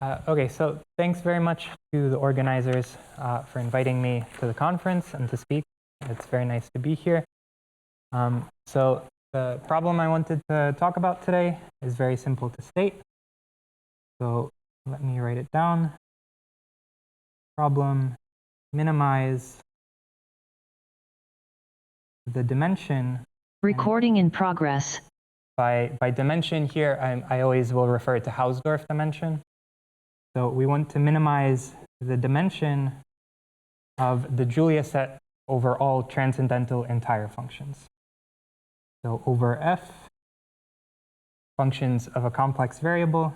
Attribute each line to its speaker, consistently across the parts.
Speaker 1: Okay, so thanks very much to the organizers for inviting me to the conference and to speak. It's very nice to be here. So the problem I wanted to talk about today is very simple to state. So let me write it down. Problem: minimize the dimension.
Speaker 2: Recording in progress.
Speaker 1: By dimension here, I always will refer to Hausdorff dimension. So we want to minimize the dimension of the Julia set over all transcendental entire functions. So over f, functions of a complex variable,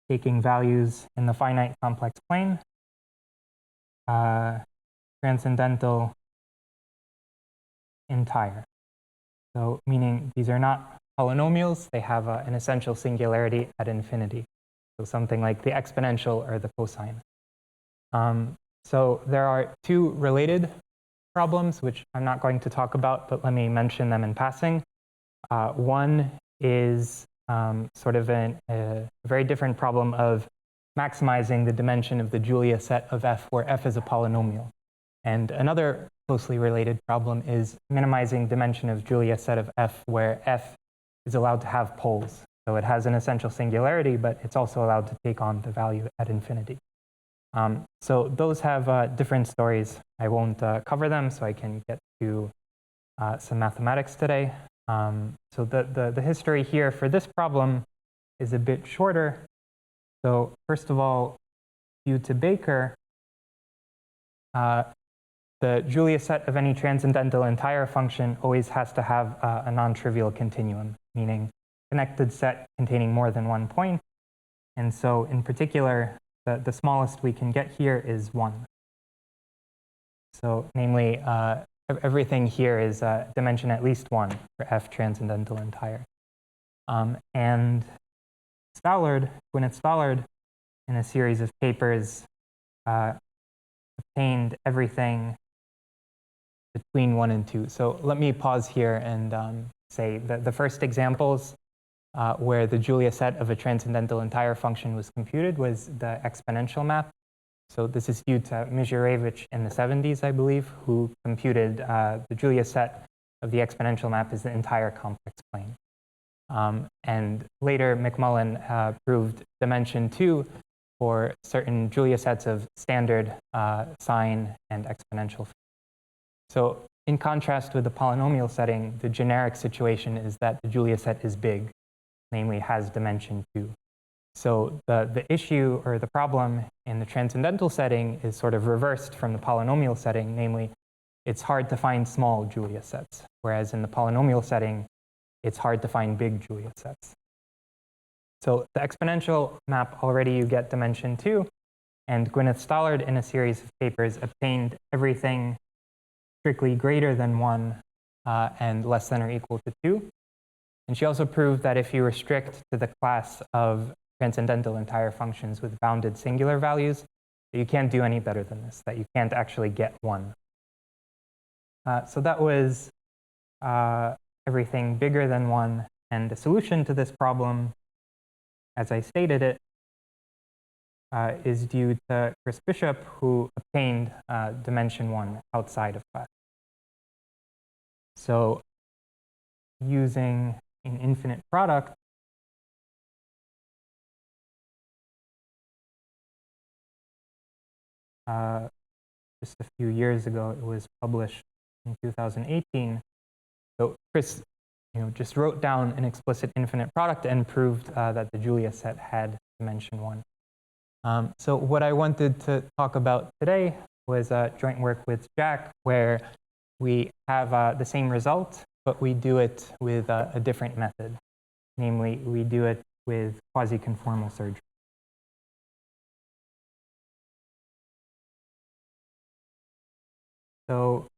Speaker 1: taking values in the finite complex plane, transcendental entire. So meaning these are not polynomials, they have an essential singularity at infinity. So something like the exponential or the cosine. So there are two related problems, which I'm not going to talk about, but let me mention them in passing. One is sort of a very different problem of maximizing the dimension of the Julia set of f, where f is a polynomial. And another closely related problem is minimizing dimension of Julia set of f, where f is allowed to have poles. So it has an essential singularity, but it's also allowed to take on the value at infinity. So those have different stories. I won't cover them, so I can get to some mathematics today. So the history here for this problem is a bit shorter. So first of all, due to Baker, the Julia set of any transcendental entire function always has to have a non-trivial continuum, meaning connected set containing more than one point. And so in particular, the smallest we can get here is 1. So namely, everything here is dimension at least 1 for f transcendental entire. And Gwyneth Stallard, in a series of papers, obtained everything between 1 and 2. So let me pause here and say that the first examples where the Julia set of a transcendental entire function was computed was the exponential map. So this is due to Mizhurevich in the 70s, I believe, who computed the Julia set of the exponential map as the entire complex plane. And later, McMullen proved dimension 2 for certain Julia sets of standard sine and exponential. So in contrast with the polynomial setting, the generic situation is that the Julia set is big, namely has dimension 2. So the issue or the problem in the transcendental setting is sort of reversed from the polynomial setting, namely it's hard to find small Julia sets, whereas in the polynomial setting, it's hard to find big Julia sets. So the exponential map, already you get dimension 2, and Gwyneth Stallard in a series of papers obtained everything strictly greater than 1 and less than or equal to 2. And she also proved that if you restrict to the class of transcendental entire functions with bounded singular values, that you can't do any better than this, that you can't actually get 1. So that was everything bigger than 1. And the solution to this problem, as I stated it, is due to Chris Bishop, who obtained dimension 1 outside of class. So using an infinite product, just a few years ago, it was published in 2018. So Chris just wrote down an explicit infinite product and proved that the Julia set had dimension 1. So what I wanted to talk about today was joint work with Jack, where we have the same result, but we do it with a different method. Namely, we do it with quasi-conformal surgery. So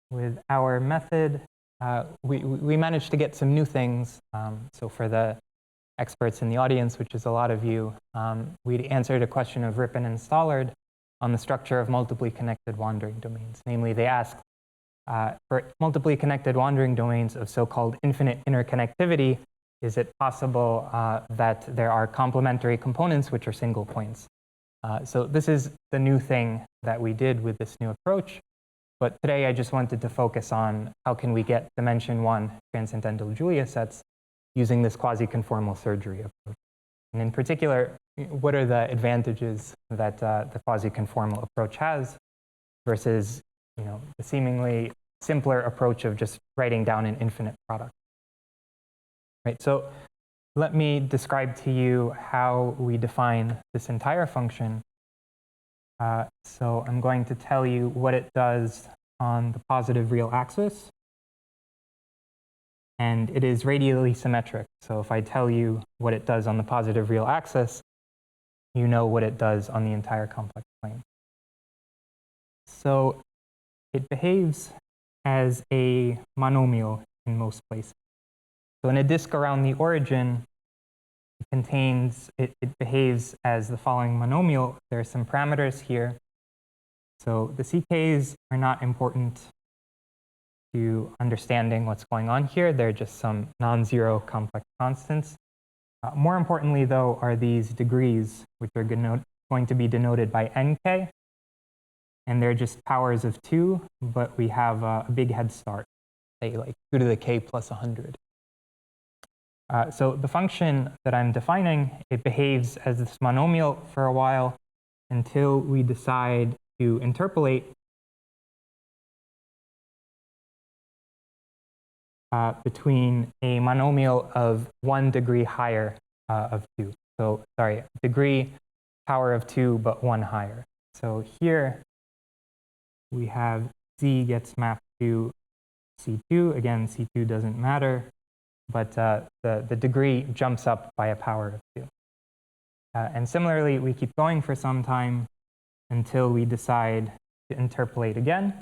Speaker 1: with our method, we managed to get some new things. So for the experts in the audience, which is a lot of you, we answered a question of Rippin and Stallard on the structure of multiply connected wandering domains. Namely, they asked for multiply connected wandering domains of so-called infinite interconnectivity, is it possible that there are complementary components which are single points? So this is the new thing that we did with this new approach. But today I just wanted to focus on how can we get dimension 1 transcendental Julia sets using this quasi-conformal surgery approach. And in particular, what are the advantages that the quasi-conformal approach has versus the seemingly simpler approach of just writing down an infinite product? Right, so let me describe to you how we define this entire function. So I'm going to tell you what it does on the positive real axis. And it is radially symmetric. So if I tell you what it does on the positive real axis, you know what it does on the entire complex plane. So it behaves as a monomial in most places. So in a disk around the origin, it behaves as the following monomial. There are some parameters here. So the CKs are not important to understanding what's going on here. They're just some non-zero complex constants. More importantly, though, are these degrees, which are going to be denoted by nk. And they're just powers of 2, but we have a big head start, say like 2 to the k plus 100. So the function that I'm defining, it behaves as this monomial for a while until we decide to interpolate between a monomial of 1 degree higher of 2. So, sorry, degree power of 2, but 1 higher. So here we have z gets mapped to c2. Again, c2 doesn't matter, but the degree jumps up by a power of 2. And similarly, we keep going for some time until we decide to interpolate again.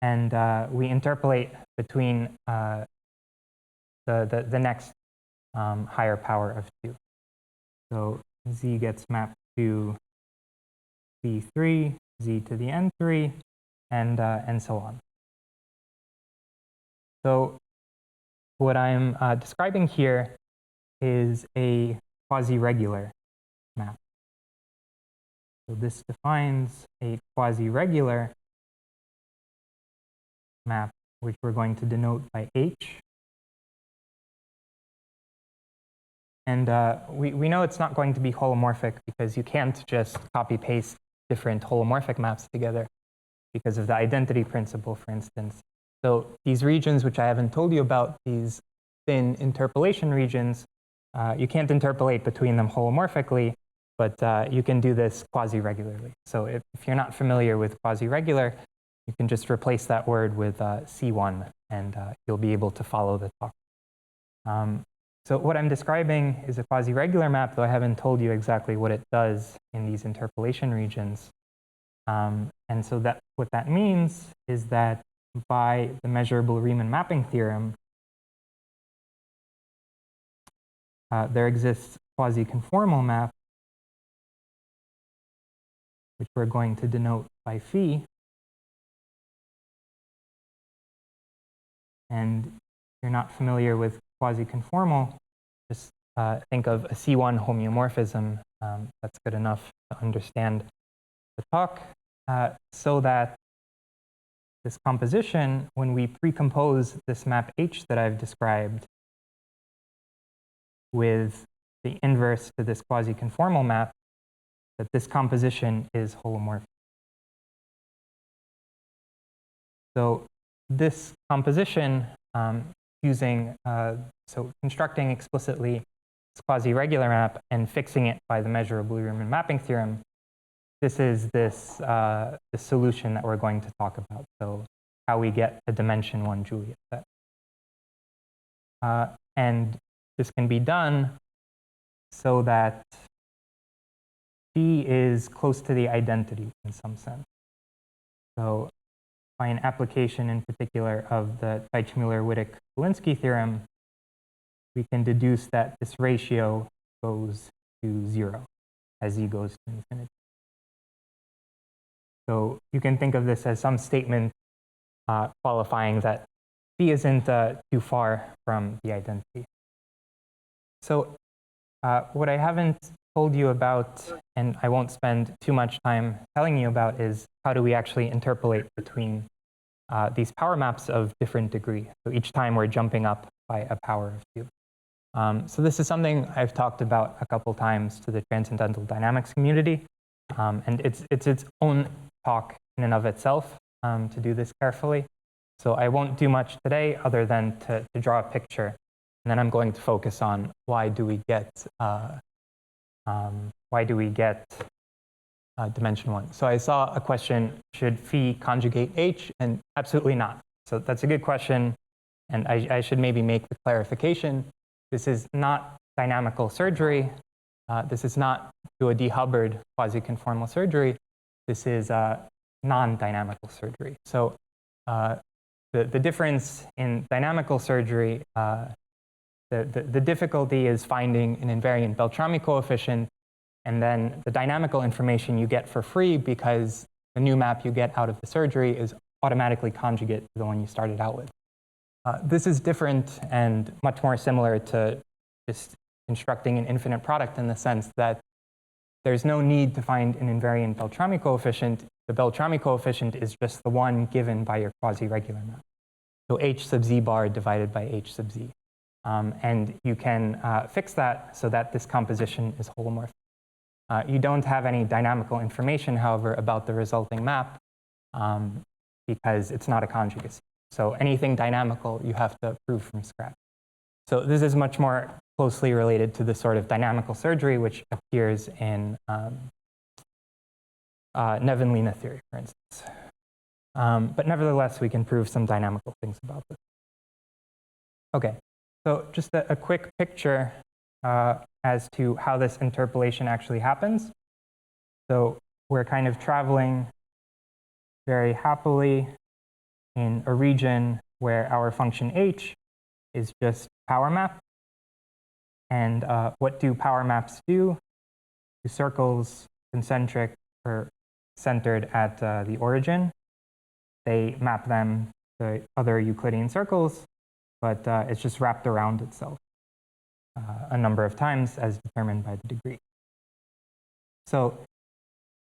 Speaker 1: And we interpolate between the next higher power of 2. So z gets mapped to c3, z to the n3, and so on. So what I'm describing here is a quasi-regular map. So this defines a quasi-regular map, which we're going to denote by h. And we know it's not going to be holomorphic because you can't just copy-paste different holomorphic maps together because of the identity principle, for instance. So these regions, which I haven't told you about, these thin interpolation regions, you can't interpolate between them holomorphically, but you can do this quasi-regularly. So if you're not familiar with quasi-regular, you can just replace that word with C1, and you'll be able to follow the talk. So what I'm describing is a quasi-regular map, though I haven't told you exactly what it does in these interpolation regions. And so what that means is that by the measurable Riemann mapping theorem, there exists a quasi-conformal map, which we're going to denote by phi. And if you're not familiar with quasi-conformal, just think of a C1 homeomorphism. That's good enough to understand the talk. So that this composition, when we precompose this map H that I've described with the inverse to this quasi-conformal map, that this composition is holomorphic. So this composition, so constructing explicitly this quasi-regular map and fixing it by the measurable Riemann mapping theorem, this is this solution that we're going to talk about. So how we get a dimension 1 Julia set. And this can be done so that P is close to the identity in some sense. So by an application in particular of the Teichmüller-Wittig-Zielinski theorem, we can deduce that this ratio goes to 0 as z goes to infinity. So you can think of this as some statement qualifying that phi isn't too far from the identity. So what I haven't told you about, and I won't spend too much time telling you about, is how do we actually interpolate between these power maps of different degree. So each time we're jumping up by a power of 2. So this is something I've talked about a couple times to the Transcendental Dynamics community. And it's its own talk in and of itself to do this carefully. So I won't do much today other than to draw a picture. And then I'm going to focus on why do we get dimension 1. So I saw a question, should phi conjugate h? And absolutely not. So that's a good question. And I should maybe make the clarification. This is not dynamical surgery. This is not Duo D Hubbard quasi-conformal surgery. This is non-dynamical surgery. So the difference in dynamical surgery, the difficulty is finding an invariant Beltrami coefficient, and then the dynamical information you get for free because the new map you get out of the surgery is automatically conjugate to the one you started out with. This is different and much more similar to just constructing an infinite product in the sense that there's no need to find an invariant Beltrami coefficient. The Beltrami coefficient is just the one given by your quasi-regular map. So h sub z bar divided by h sub z. And you can fix that so that this composition is holomorphic. You don't have any dynamical information, however, about the resulting map because it's not a conjugacy. So anything dynamical, you have to prove from scratch. So this is much more closely related to the sort of dynamical surgery which appears in Neven-Lina theory, for instance. But nevertheless, we can prove some dynamical things about this. Okay, so just a quick picture as to how this interpolation actually happens. So we're kind of traveling very happily in a region where our function h is just power map. And what do power maps do? The circles concentric or centered at the origin. They map them to other Euclidean circles, but it's just wrapped around itself a number of times as determined by the degree. So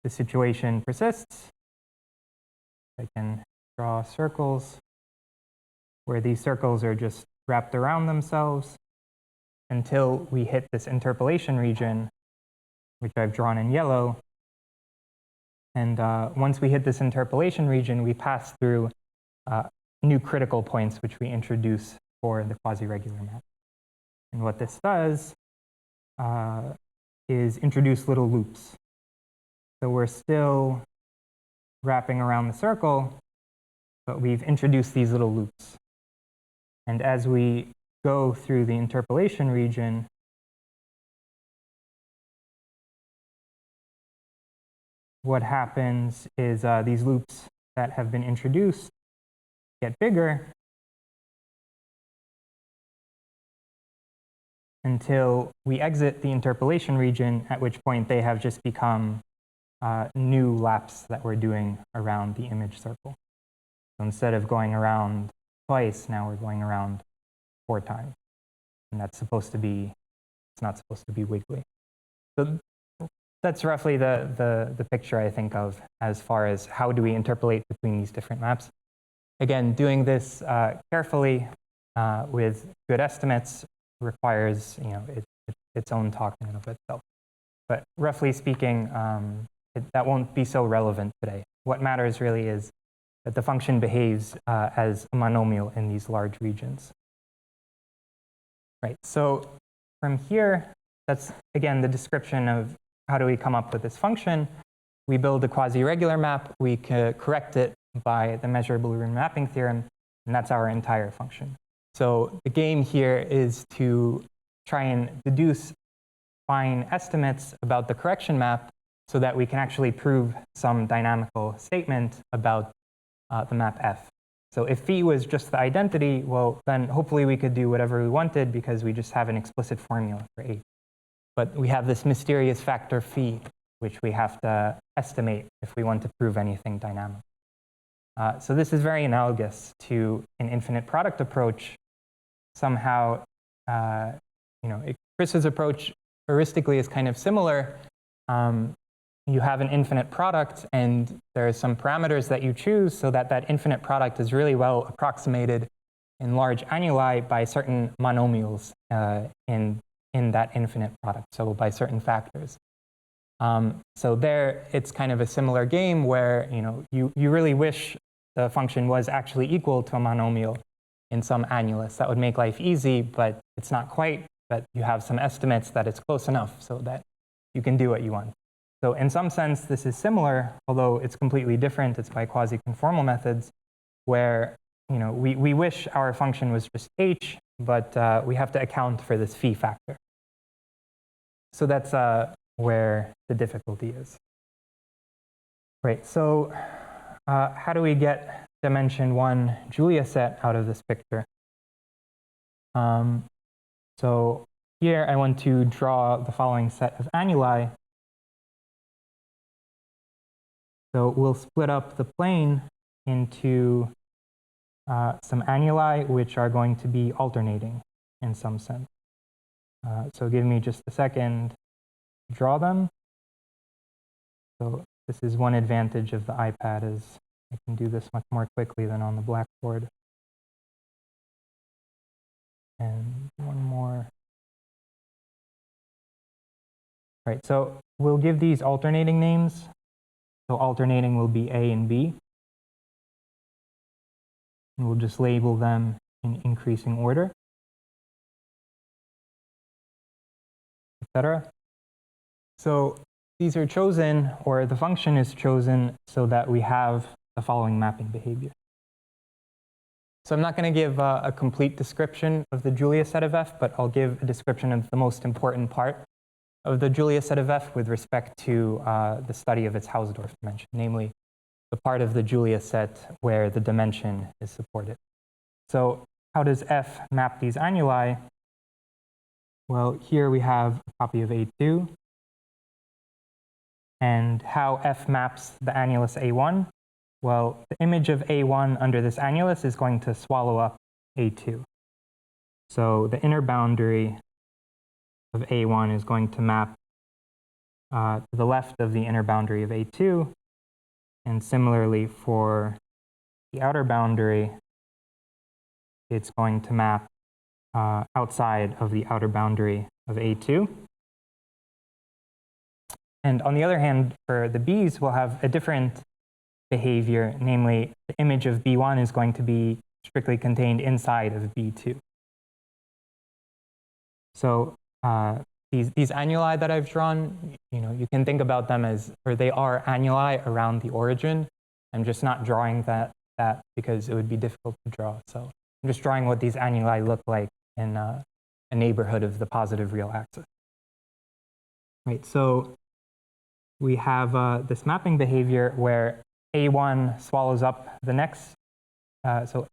Speaker 1: the situation persists. I can draw circles where these circles are just wrapped around themselves until we hit this interpolation region, which I've drawn in yellow. And once we hit this interpolation region, we pass through new critical points, which we introduce for the quasi-regular map. And what this does is introduce little loops. So we're still wrapping around the circle, but we've introduced these little loops. And as we go through the interpolation region, what happens is these loops that have been introduced get bigger until we exit the interpolation region, at which point they have just become new laps that we're doing around the image circle. So instead of going around twice, now we're going around 4 times. And that's supposed to be, it's not supposed to be wiggly. So that's roughly the picture I think of as far as how do we interpolate between these different maps. Again, doing this carefully with good estimates requires its own talk in and of itself. But roughly speaking, that won't be so relevant today. What matters really is that the function behaves as a monomial in these large regions. Right, so from here, that's again the description of how do we come up with this function. We build a quasi-regular map, we correct it by the measurable room mapping theorem, and that's our entire function. So the game here is to try and deduce fine estimates about the correction map so that we can actually prove some dynamical statement about the map F. So if phi was just the identity, well, then hopefully we could do whatever we wanted because we just have an explicit formula for H. But we have this mysterious factor phi, which we have to estimate if we want to prove anything dynamic. So this is very analogous to an infinite product approach. Somehow, Chris's approach heuristically is kind of similar. You have an infinite product, and there are some parameters that you choose so that that infinite product is really well approximated in large annuli by certain monomials in that infinite product, so by certain factors. So there, it's kind of a similar game where you really wish the function was actually equal to a monomial in some annulus. That would make life easy, but it's not quite. But you have some estimates that it's close enough so that you can do what you want. So in some sense, this is similar, although it's completely different. It's by quasi-conformal methods, where we wish our function was just h, but we have to account for this phi factor. So that's where the difficulty is. Great. So how do we get dimension 1 Julia set out of this picture? So here I want to draw the following set of annuli. So we'll split up the plane into some annuli which are going to be alternating in some sense. So give me just a second to draw them. So this is one advantage of the iPad, is I can do this much more quickly than on the blackboard. And one more. All right, so we'll give these alternating names. So alternating will be A and B. And we'll just label them in increasing order, etc. So these are chosen, or the function is chosen, so that we have the following mapping behavior. So I'm not going to give a complete description of the Julia set of F, but I'll give a description of the most important part of the Julia set of F with respect to the study of its Hausdorff dimension, namely the part of the Julia set where the dimension is supported. So how does F map these annuli? Well, here we have a copy of A2. And how F maps the annulus A1? Well, the image of A1 under this annulus is going to swallow up A2. So the inner boundary of A1 is going to map to the left of the inner boundary of A2. And similarly, for the outer boundary, it's going to map outside of the outer boundary of A2. And on the other hand, for the B's, we'll have a different behavior, namely the image of B1 is going to be strictly contained inside of B2. So these annuli that I've drawn, you can think about them as, or they are annuli around the origin. I'm just not drawing that because it would be difficult to draw. So I'm just drawing what these annuli look like in a neighborhood of the positive real axis. Right, so we have this mapping behavior where A1 swallows up the next, so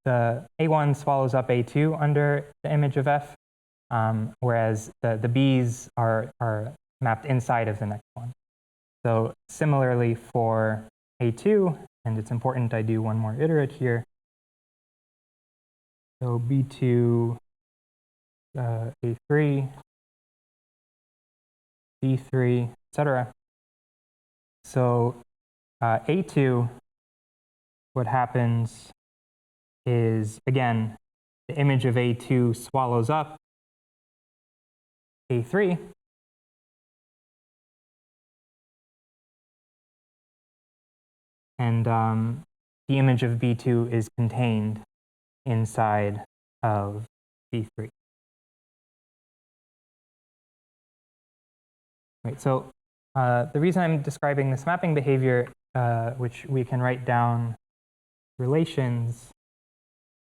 Speaker 1: the A1 swallows up A2 under the image of F, whereas the B's are mapped inside of the next one. So similarly for A2, and it's important I do one more iterate here. So B2, A3, B3, etc. So A2, what happens is, again, the image of A2 swallows up A3. And the image of B2 is contained inside of B3. Right, so the reason I'm describing this mapping behavior, which we can write down relations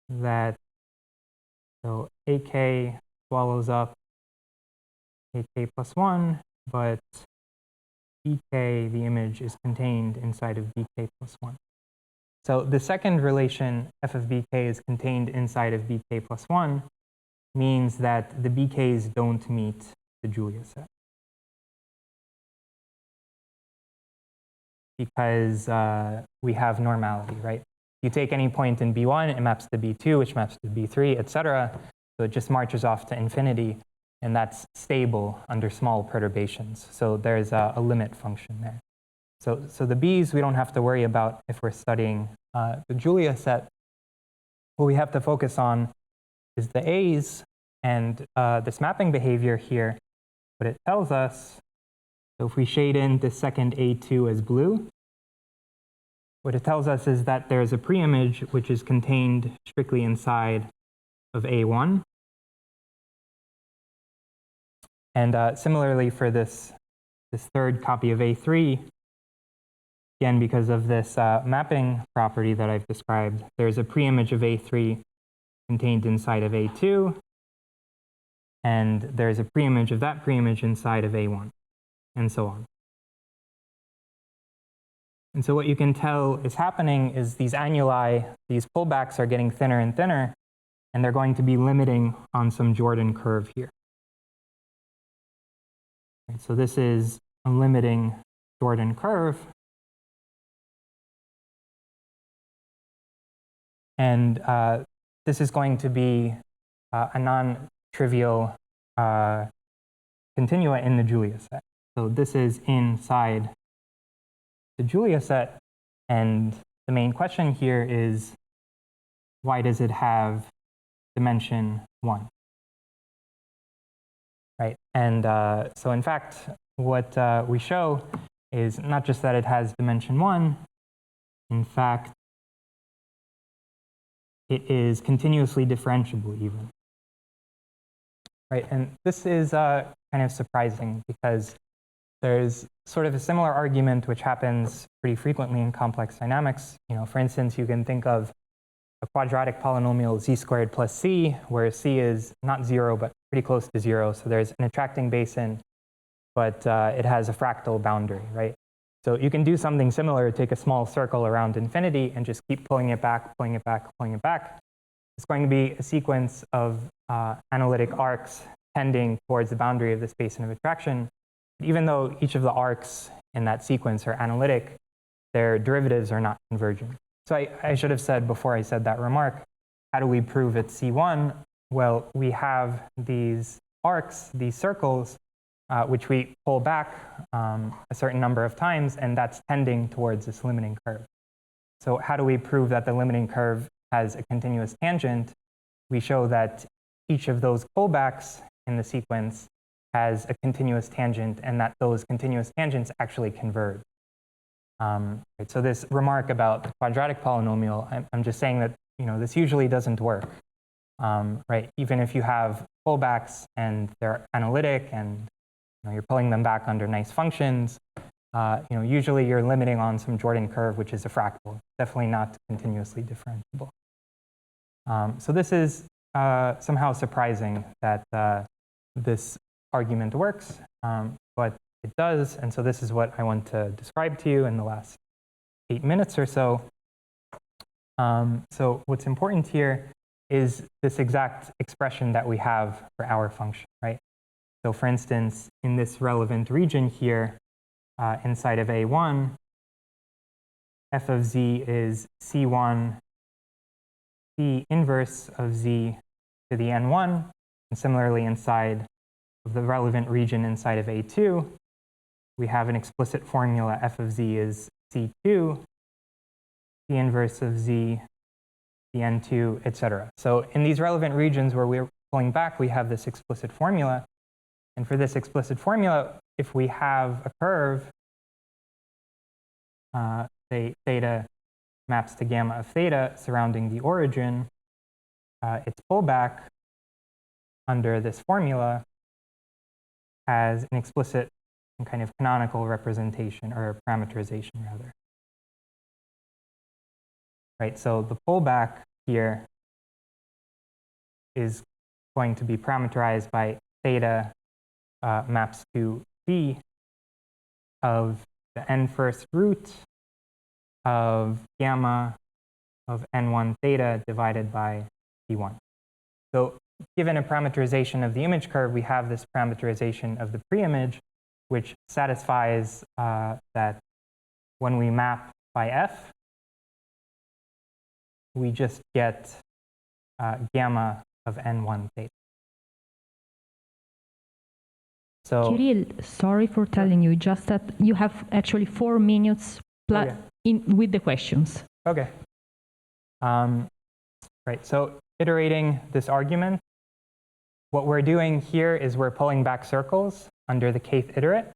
Speaker 1: that, so AK swallows up AK plus 1, but BK, the image, is contained inside of BK plus 1. So the second relation, f of BK, is contained inside of BK plus 1, means that the BKs don't meet the Julia set. because we have normality, right? You take any point in B1, it maps to B2, which maps to B3, etc. So it just marches off to infinity, and that's stable under small perturbations. So there's a limit function there. So the B's we don't have to worry about if we're studying the Julia set. What we have to focus on is the A's and this mapping behavior here. What it tells us, so if we shade in this second A2 as blue, what it tells us is that there's a preimage which is contained strictly inside of A1. And similarly for this third copy of A3, again, because of this mapping property that I've described, there's a preimage of A3 contained inside of A2, and there's a preimage of that preimage inside of A1, and so on. And so what you can tell is happening is these annuli, these pullbacks are getting thinner and thinner, and they're going to be limiting on some Jordan curve here. And so this is a limiting Jordan curve. And this is going to be a non-trivial continua in the Julia set. So this is inside the Julia set, and the main question here is, why does it have dimension 1? Right, and so in fact, what we show is not just that it has dimension 1, in fact, it is continuously differentiable even. Right, and this is kind of surprising because there's sort of a similar argument which happens pretty frequently in complex dynamics. You know, for instance, you can think of a quadratic polynomial z squared plus c, where c is not 0, but pretty close to 0. So there's an attracting basin, but it has a fractal boundary, right? So you can do something similar, take a small circle around infinity and just keep pulling it back, pulling it back, pulling it back. It's going to be a sequence of analytic arcs tending towards the boundary of this basin of attraction. Even though each of the arcs in that sequence are analytic, their derivatives are not convergent. So I should have said before I said that remark, how do we prove it's C1? Well, we have these arcs, these circles, which we pull back a certain number of times, and that's tending towards this limiting curve. So how do we prove that the limiting curve has a continuous tangent? We show that each of those pullbacks in the sequence has a continuous tangent, and that those continuous tangents actually converge. Right, so this remark about the quadratic polynomial, I'm just saying that this usually doesn't work. Right, even if you have pullbacks and they're analytic and you're pulling them back under nice functions, usually you're limiting on some Jordan curve, which is a fractal, definitely not continuously differentiable. So this is somehow surprising that this argument works, but it does, and so this is what I want to describe to you in the last 8 minutes or so. So what's important here is this exact expression that we have for our function, right? So for instance, in this relevant region here, inside of A1, f of z is C1 the inverse of z to the n1, and similarly inside of the relevant region inside of A2, we have an explicit formula f of z is C2, the inverse of z, the n2, etc. So in these relevant regions where we're pulling back, we have this explicit formula. And for this explicit formula, if we have a curve, say theta maps to gamma of theta surrounding the origin, its pullback under this formula has an explicit and kind of canonical representation, or parameterization rather. Right, so the pullback here is going to be parameterized by theta maps to b of the n first root of gamma of n1 theta divided by b1. So given a parameterization of the image curve, we have this parameterization of the preimage, which satisfies that when we map by f, we just get gamma of n1 theta. So,
Speaker 3: Kirill, sorry for telling you, just that you have actually 4 minutes
Speaker 1: okay.
Speaker 3: with the questions.
Speaker 1: Okay. Right, so iterating this argument, what we're doing here is we're pulling back circles under the kth iterate.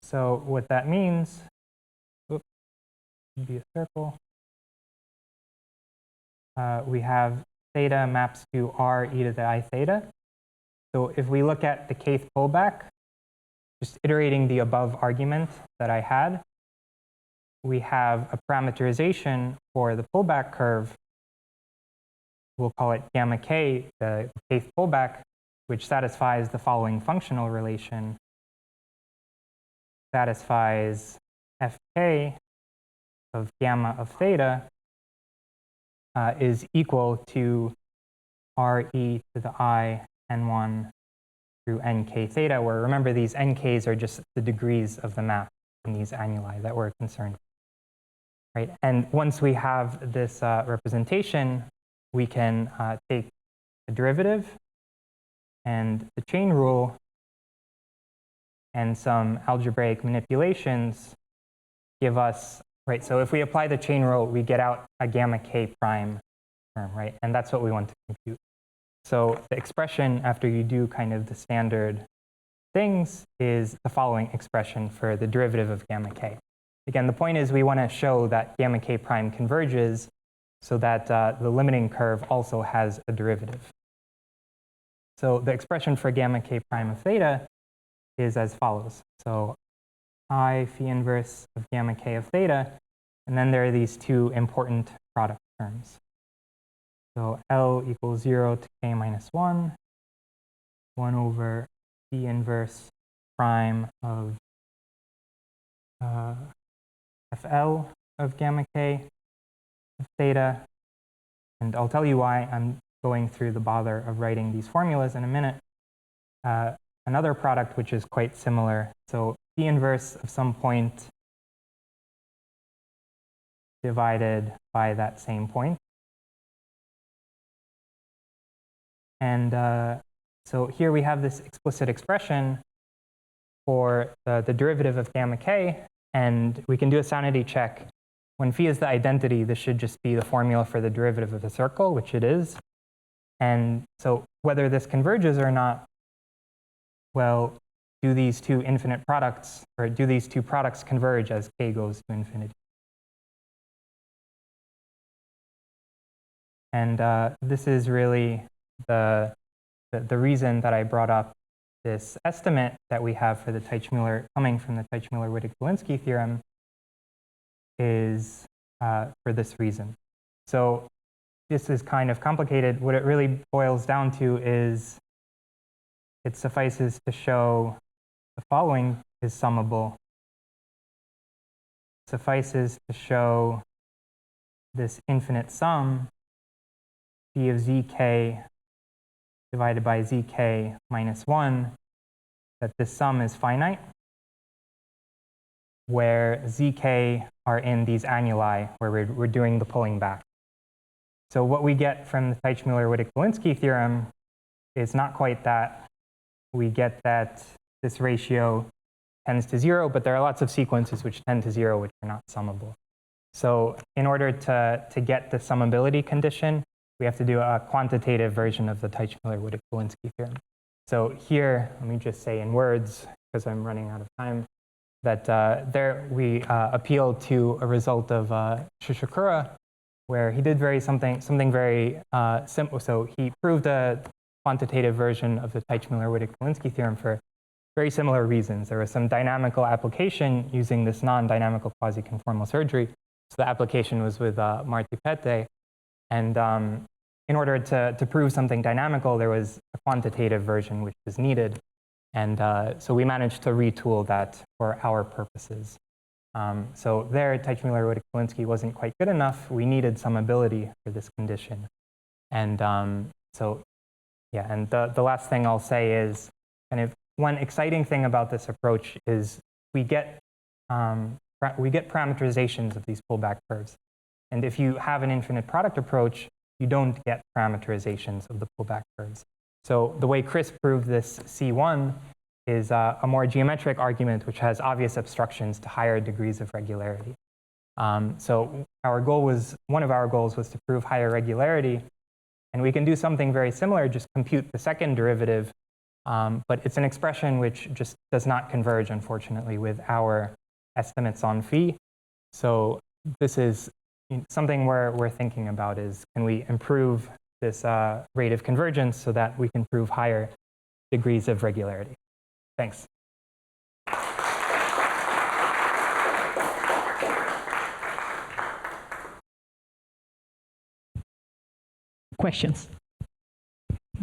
Speaker 1: So what that means, be a circle. We have theta maps to r e to the I theta. So if we look at the kth pullback, just iterating the above argument that I had, we have a parameterization for the pullback curve. We'll call it gamma k, the kth pullback, which satisfies the following functional relation. Satisfies fk of gamma of theta is equal to re to the I n1 through nk theta, where remember these nks are just the degrees of the map in these annuli that we're concerned with. Right? And once we have this representation, we can take a derivative and the chain rule and some algebraic manipulations give us, right, so if we apply the chain rule, we get out a gamma k prime term, right? And that's what we want to compute. So the expression after you do kind of the standard things is the following expression for the derivative of gamma k. Again, the point is we want to show that gamma k prime converges so that the limiting curve also has a derivative. So the expression for gamma k prime of theta is as follows. So I phi inverse of gamma k of theta, and then there are these two important product terms. So L equals 0 to k minus 1, 1 over phi inverse prime of FL of gamma k of theta. And I'll tell you why I'm going through the bother of writing these formulas in a minute. Another product which is quite similar. So phi inverse of some point divided by that same point. And so here we have this explicit expression for the derivative of gamma k, and we can do a sanity check. When phi is the identity, this should just be the formula for the derivative of the circle, which it is. And so whether this converges or not, well, do these two infinite products, or do these two products converge as k goes to infinity? And this is really the reason that I brought up this estimate that we have for the Teichmüller, coming from the Teichmüller-Wittig-Zielinski theorem, is for this reason. So this is kind of complicated. What it really boils down to is it suffices to show the following is summable. Suffices to show this infinite sum, phi of zk divided by zk minus 1, that this sum is finite, where zk are in these annuli where we're doing the pulling back. So what we get from the Teichmüller-Wittig-Zielinski theorem is not quite that. We get that this ratio tends to 0, but there are lots of sequences which tend to 0 which are not summable. So in order to get the summability condition, we have to do a quantitative version of the Teichmüller-Wittig-Zielinski theorem. So here, let me just say in words, because I'm running out of time, that there we appeal to a result of Shishikura, where he did something very simple. So he proved a quantitative version of the Teichmüller-Wittig-Zielinski theorem for very similar reasons. There was some dynamical application using this non-dynamical quasi-conformal surgery. So the application was with Marti Pette. And in order to prove something dynamical, there was a quantitative version which was needed. And so we managed to retool that for our purposes. So there, Teichmüller-Wittig-Zielinski wasn't quite good enough. We needed summability for this condition. And so, yeah, and the last thing I'll say is kind of one exciting thing about this approach is we get parameterizations of these pullback curves. And if you have an infinite product approach, you don't get parameterizations of the pullback curves. So the way Chris proved this C1 is a more geometric argument which has obvious obstructions to higher degrees of regularity. So one of our goals was to prove higher regularity, and we can do something very similar, just compute the second derivative, but it's an expression which just does not converge, unfortunately, with our estimates on phi. So this is something we're thinking about is, can we improve this rate of convergence so that we can prove higher degrees of regularity? Thanks.
Speaker 3: Questions?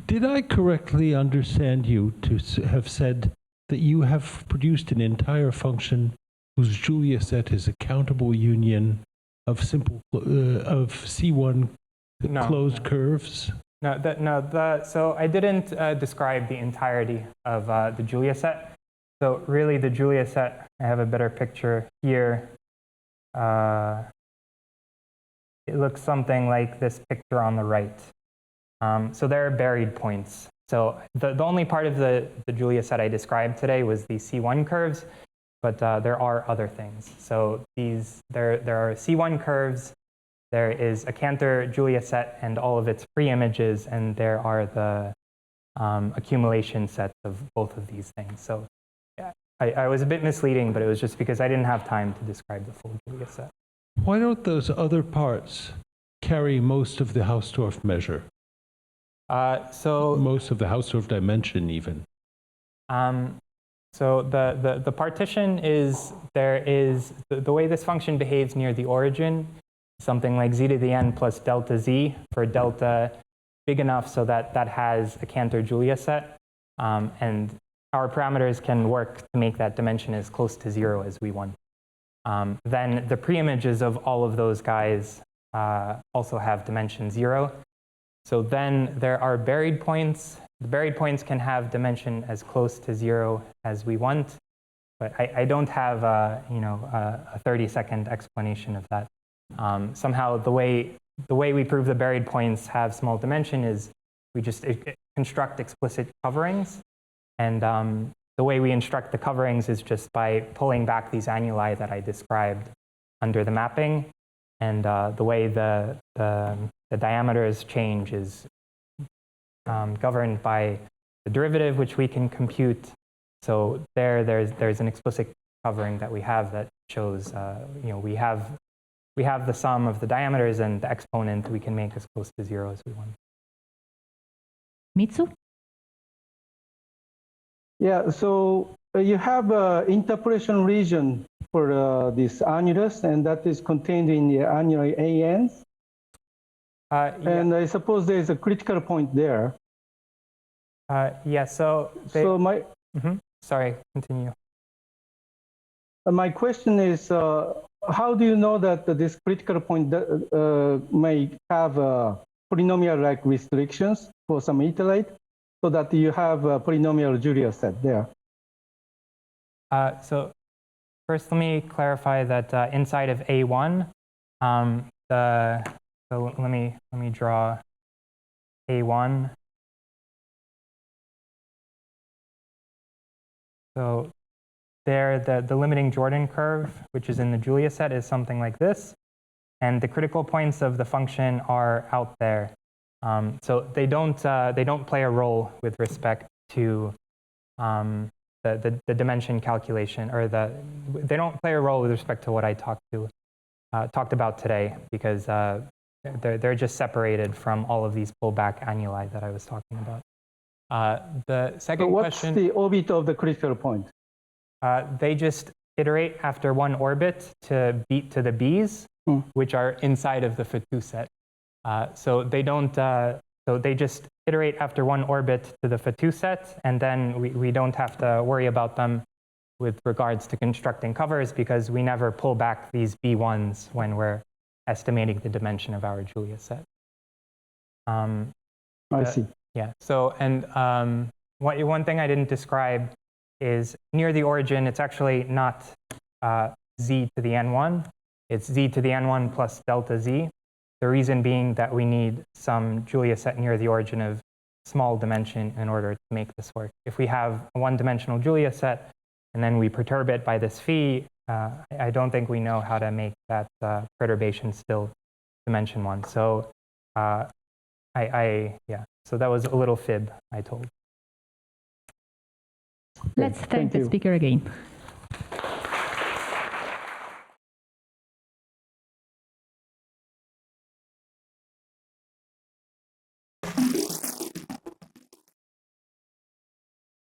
Speaker 4: Did I correctly understand you to have said that you have produced an entire function whose Julia set is a countable union of of C1 closed curves?
Speaker 1: So I didn't describe the entirety of the Julia set. So really the Julia set, I have a better picture here. It looks something like this picture on the right. So there are buried points. So the only part of the Julia set I described today was the C1 curves, but there are other things. So there are C1 curves, there is a Cantor Julia set and all of its pre-images, and there are the accumulation sets of both of these things. So yeah, I was a bit misleading, but it was just because I didn't have time to describe the full Julia set.
Speaker 4: Why don't those other parts carry most of the Hausdorff measure? Most of the Hausdorff dimension, even.
Speaker 1: So the partition is, the way this function behaves near the origin, something like z to the n plus delta z for delta big enough so that that has a Cantor Julia set. And our parameters can work to make that dimension as close to 0 as we want. Then the pre-images of all of those guys also have dimension 0. So then there are buried points. The buried points can have dimension as close to 0 as we want, but I don't have a 30-second explanation of that. Somehow the way we prove the buried points have small dimension is we just construct explicit coverings, and the way we instruct the coverings is just by pulling back these annuli that I described under the mapping, and the way the diameters change is governed by the derivative, which we can compute. So there's an explicit covering that we have that shows we have the sum of the diameters, and the exponent we can make as close to 0 as we want.
Speaker 3: Mitsu?
Speaker 5: Yeah, so you have an interpolation region for this annulus, and that is contained in the annuli ANs.
Speaker 1: Yeah.
Speaker 5: And I suppose there is a critical point there.
Speaker 1: Yeah, so sorry, continue.
Speaker 5: My question is, how do you know that this critical point may have polynomial-like restrictions for some iterate, so that you have a polynomial Julia set there?
Speaker 1: So first, let me clarify that inside of A1, so let me draw A1. So there, the limiting Jordan curve, which is in the Julia set, is something like this, and the critical points of the function are out there. So they don't play a role with respect to the dimension calculation, or they don't play a role with respect to what I talked about today, because they're just separated from all of these pullback annuli that I was talking about. The second question.
Speaker 5: What's the orbit of the critical point?
Speaker 1: They just iterate after one orbit to beat to the B's, which are inside of the Fatou set. So they don't. So they just iterate after one orbit to the Fatou set, and then we don't have to worry about them with regards to constructing covers, because we never pull back these B1s when we're estimating the dimension of our Julia set.
Speaker 5: I see.
Speaker 1: Yeah. So, and one thing I didn't describe is near the origin, it's actually not z to the n1. It's z to the n1 plus delta z. The reason being that we need some Julia set near the origin of small dimension in order to make this work. If we have a one-dimensional Julia set and then we perturb it by this phi, I don't think we know how to make that perturbation still dimension 1. So so that was a little fib I told.
Speaker 3: Let's thank the
Speaker 5: you.
Speaker 3: speaker again.